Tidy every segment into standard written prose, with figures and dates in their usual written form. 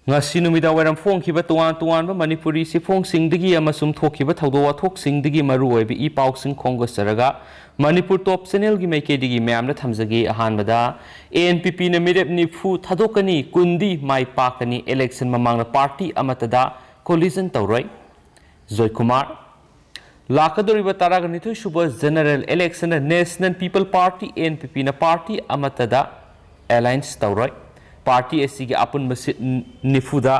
ngasi numida waram phongkhiba tuan tuan ba manipuri sifong singdigi amasum thokhiba thawdo wathok singdigi maru oibi I pauk sing khongga saraga manipur top channel gi maikedi myam na thamjagi ahanbada NPP na mirep ni phu thadokani kundi mai pakani election mamang na party amatada coalition tawroi Joykumar Lakadori bataraga nithu suba general election na National People Party NPP na party amatada alliance tawroi party asigi apun masit nifuda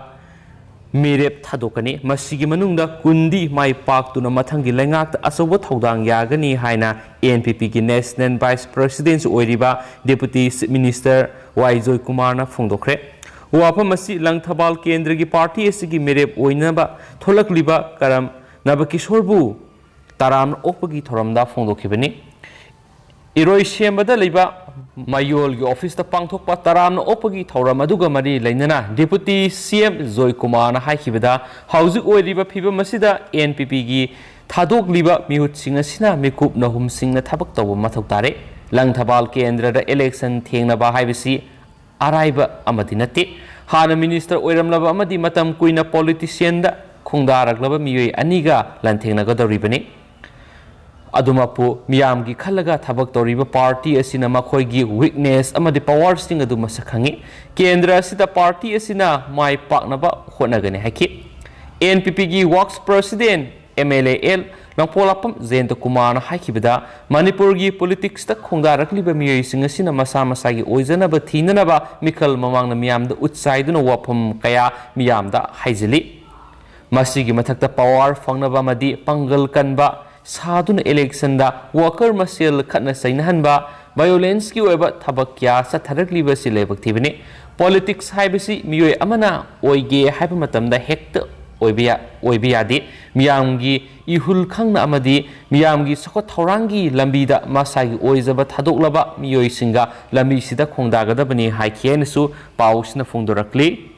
mirep thadokani masigi manungda kundi mai pak tuna mathangi lengak asobo thodang yagani haina NPP ki National Vice President oiriba Deputy Minister Joykumar na phongdokhre wafa masi langthabal kendra gi party asigi mirep oinaba tholakliba karam naba kisorbu taram opagi thoramda phongdokhibani iroi sembada leiba mayol gi office ta pangthokpa taramna opagi thauram aduga mari leinana deputy CM Joykumar na haikibada hauzik oiriba phiba masida NPP gi thadok liba mihut singa sina mekup na hum singna thabak taw mathok tare langthabal kendra da election thengna ba haibisi araiba amadi nate hana minister oiramlaba amadi matam kuina politician da khongdaraglaba miyoi aniga lanthengna ga doribani adumapu miyamgi khalaga thabak toriba party asina makhoigi weakness amadi power sting aduma sakhangi kendra sita party asina mai paknaba honagani haki NPP gi works president MLAL Langpolapam Zenta Kumar haikibada Manipur gi politics ta khongdarakliba miyoi singa sina masa masagi oizana ba thina ba mikal mamang na miyamda utsaiduna wapam kaya miyamda haizili masigi mathakta power fangnaba madi pangal kanba sadun election da worker masel khatna sainahanba violence ki oiba thabakya satharakliba silebak thibini politics haibisi miyoi amana oige haiba matamda hekta oibiya di miyamgi ihul khangna amadi miyamgi sakot thaurangi lambida masagi oizaba thadoklaba miyoi singa lambi sida khongdagadabani haikhiensu pausna phongdorakli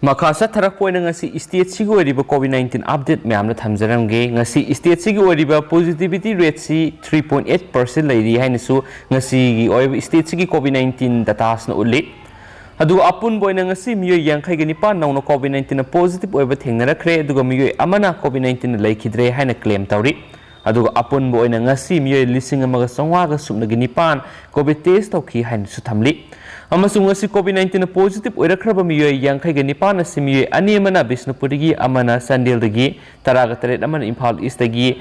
Makasa tharak poina ngasi state sigi oriba COVID-19 update myamna thamjaramge ngasi state sigi oriba positivity rate si 3.8% lairi hainasu ngasi gi oriba state sigi COVID-19 data na uli adu apun boina ngasi miyoi yankhai gani pa nauna COVID-19 na positive oiba thengnarakre aduga miyoi amana COVID-19 laikhidre haina claim tawri aduga apun boina ngasi miyoi lising amaga sangwa ga sumna gani pan COVID test tawki hainasu thamli amasung ngasi COVID-19 na positive oirakraba miyoi yankhai ga nipan asi miyoi ani amana Bisnupurigi amana Sandil dagi taraga taret amana Imphal East dagi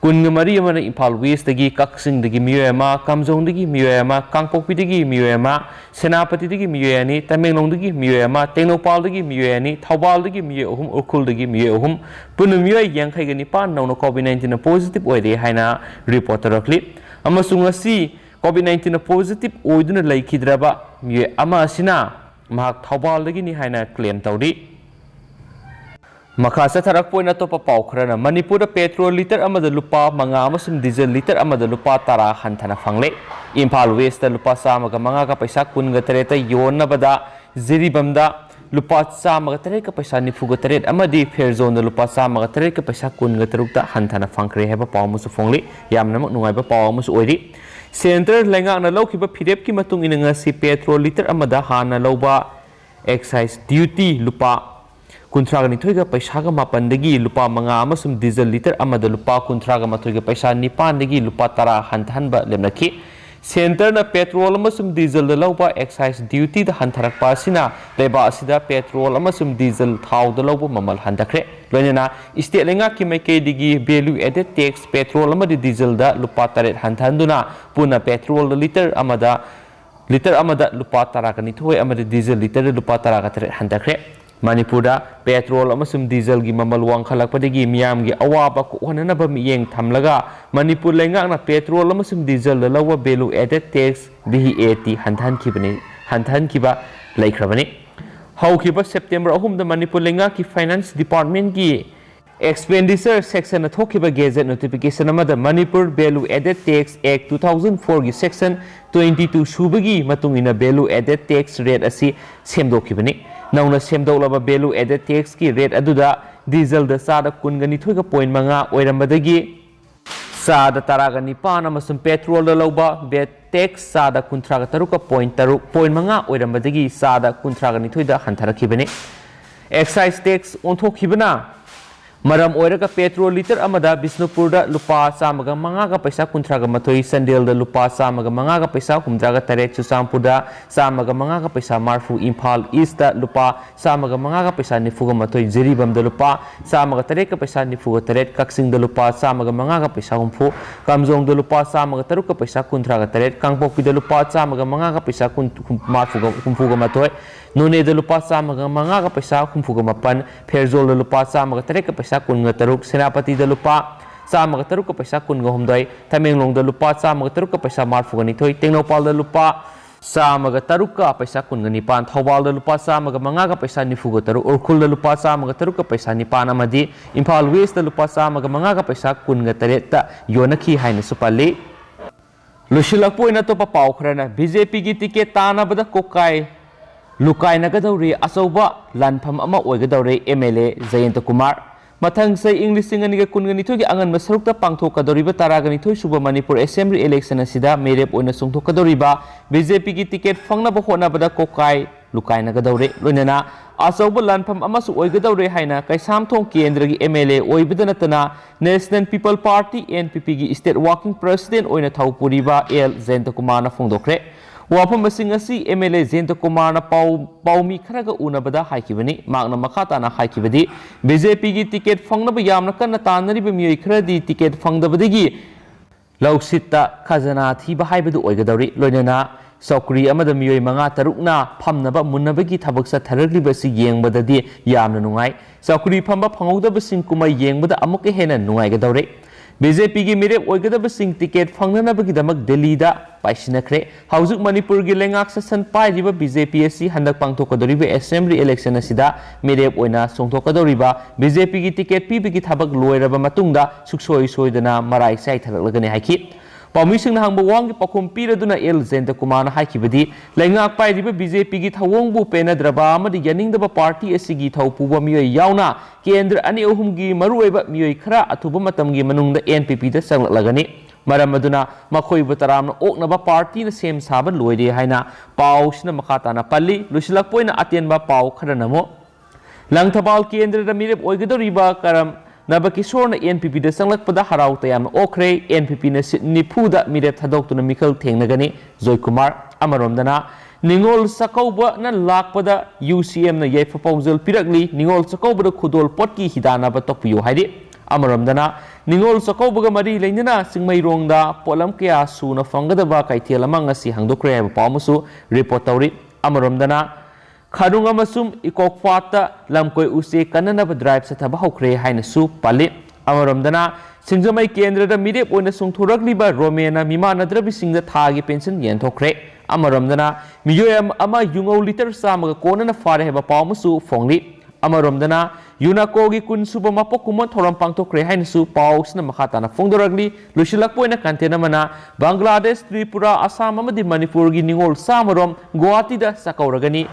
kungamari amana Imphal West dagi Kaksing dagi miyoi ama Kamjong dagi miyoi ama Kangpokpi dagi miyoi ama Senapati dagi miyoi ani Tamenglong dagi miyoi ama Tengnopal dagi miyoi ani Thaubal dagi miyoi ahum Urkhul dagi miyoi ahum punu miyoi yankhai ga nipan nauna COVID-19 na positive oire haina reporter rakli amasung ngasi COVID-19 na positive oiduna laikhidraba miyoi ama asina mahak Thaubal dagi ni haina claim tawri Makasa tharak poina topa paukhrana Manipur petrol liter amada lupa manga amasum diesel liter amada lupa tara hanthana fangle Imphal West lupa samaga manga ka paisa kunga tareta yonna bada Ziribamda lupa samaga tareka paisa nifuga taret amadi fair zone lupa samaga tareka paisa kunga tarukta hanthana fangkre heba pawmusu fongli yamnamak nungaiba pawmusu oiri Center lenga na laukiba phirep ki matung ina ngasi petrol liter amada hana lauba excise duty lupa kuntraga nithoiga paisaga mapandagi lupa manga amasum diesel liter amada lupa kuntraga mathoiga paisa nipandagi lupa tara hantanba lemnaki Center na petrol amasum diesel da lauba excise duty da hantharakpa asina leba asida petrol amasum diesel thau da lauba mamal handakre loinana state lenga ki maikei digi value added tax petrol amadi diesel da lupa taret hanthanduna puna petrol liter amada lupa tara ka nithoi amadi diesel liter lupa tara ka taret handakre Manipura petrol amasum diesel gi mamal wangkhalakpadagi miyam gi awaba ko honanaba miyeng thamlaga Manipur lenga na petrol amasum diesel da lawa value added tax VAT hanthan kiba laikhrabani haukiba September 3 da Manipur lenga ki finance department gi expenditure section na thokiba gazette notification amada Manipur value added tax act 2004 gi section 22 subagi matungina value added tax rate asi semdokibani nauna semdolaba value added tax ki rate aduda diesel da sada kungani thoiga point manga oirambadagi Sada taraga nipan amasum petrol da lauba bet tax sada kuntraga taruka point manga oirambadagi sada kuntraga nithoida hantarakibani excise tax onthokibana maram oiraga petrol liter amada Bisnupurda lupa samaga mangaga paisa kuntraga mathoi sandel da lupa samaga mangaga paisa humdraga tare Chusampurda samaga mangaga paisa marfu Imphal East da lupa samaga mangaga paisa nifuga mathoi Jiribam da lupa samaga tare ka paisa nifuga tare Kaksing da lupa samaga mangaga paisa humfu Kamjong da lupa samaga taruka paisa kuntraga tare Kangpokpi da lupa samaga mangaga paisa marfu humfuga mathoi Nune da lupa samaga mangaga paisa humfuga mapan Perzol da lupa samaga tare ka paisa kunga taruk Senapati da lupa samaga taruka paisa kunga humdai Tamenglong da lupa samaga taruka paisa marfuga nithoi Tengnopal da lupa samaga taruka paisa kunga nipan Thawbal da lupa samaga mangaga paisa nifuga taruk Urkhul da lupa samaga taruka paisa nipan amadi Imphal West da lupa samaga mangaga paisa kunga tareta yonakhi haina supali Lushilakpo ina topa pau khrana BJP gi ticket tanabada kokai Lukai nagadawri asauba lanpham ama oigadawri MLA Joykumar Mathang say English singaniga kunganithogi angan masarukta pangthokadoriba taraganithoi suba Manipur Assembly election asida merep oina songthokadoriba BJP gi ticket fangnaba honabada kokai lukai nagadawri loinana asauba lanpham amasu oigadawri haina kaisamthong kendragi MLA oibada natana National People Party NPP gi state working president oina thaupuriba L Joykumar na phongdokre Wafam masing asi MLA Joykumar na paumi kharaga unabada haikibani magna makhata na haikibadi BJP gi ticket fangnaba yamna kanna tanariba miyoi kharadi ticket fangdabadagi lausitta khazana thiba haibadu oigadawri loinana Saukri amada miyoi manga tarukna phamnaba munnabagi thabak sa tharagliba si yengbadadi yamna nungai Saukri phamba phangogdaba sing kumai yengbada amuke hena nungai gadawre BJP gi mirep oigadaba sing ticket fangnanabagi damak Delhi da paisinakhre hauzuk Manipur gi lengak sasan pairiba BJP asi handak pangthokadoriba assembly election asida mirep oina songthokadoriba BJP gi ticket pibigi thabak loiraba matungda suksoi soidana marai sai tharaklagani haiki Pamising na hangba wangi pakum piraduna L Joykumar na haikibadi lengak pairiba BJP gi thawongbu penadraba amadi yaningdaba party asigi thawpuba miyoi yauna kendra ani ahum gi maruoiba miyoi khara athuba matamgi manungda NPP da sanglagani maram aduna makhoi bataramna oknaba party na sem saban loide haina pausna makhata na palli lusilakpoina atenba pau kharanamo langthabal kendra da mirep oigadoriba karam Nabakishor na NPP da sanglakpada harau tayam okre NPP na nipuda mirep thadokuna mikhal thengnagani Joykumar amaromdana Ningol sakauba na lakpada UCM na yai proposal pirakli Ningol sakauba da khudol potki hidana ba tokpiyo haidi amaromdana Ningol sakauba ga mari leinana singmairongda polam kya suna fangadaba kaithel amang asi hangdokre ba pawmusu report tawri amaromdana Khadung amasum ikokfata lamkoi use kananaba drive sathaba hokre haina su pali amaromdana singjamai kendra da mirep oina songthorakliba romena mimanadrabi singda thagi pension yenthokre amaromdana miyoyam ama yungau liter samaga konana fare heba pawmusu phongli amaromdana Yunako gi kun suba mapokuma thoram pangthokre haina su pausna makhata na phongdoragli lusilakpoina kantena mana Bangladesh Tripura Assam amadi Manipur gi ningol samarom Guwahati da sakauragani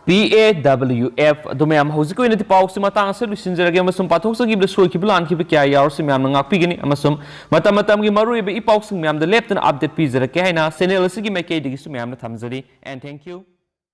PAWF Domayam Hosiko in the Paus Matang Solutions again some patos give the soy kiblan keep a kaya or some pigini amasum Matamatam Maru be epoxing me am the left and update pizza kaina senel sigi make a digisum tamzari and thank you.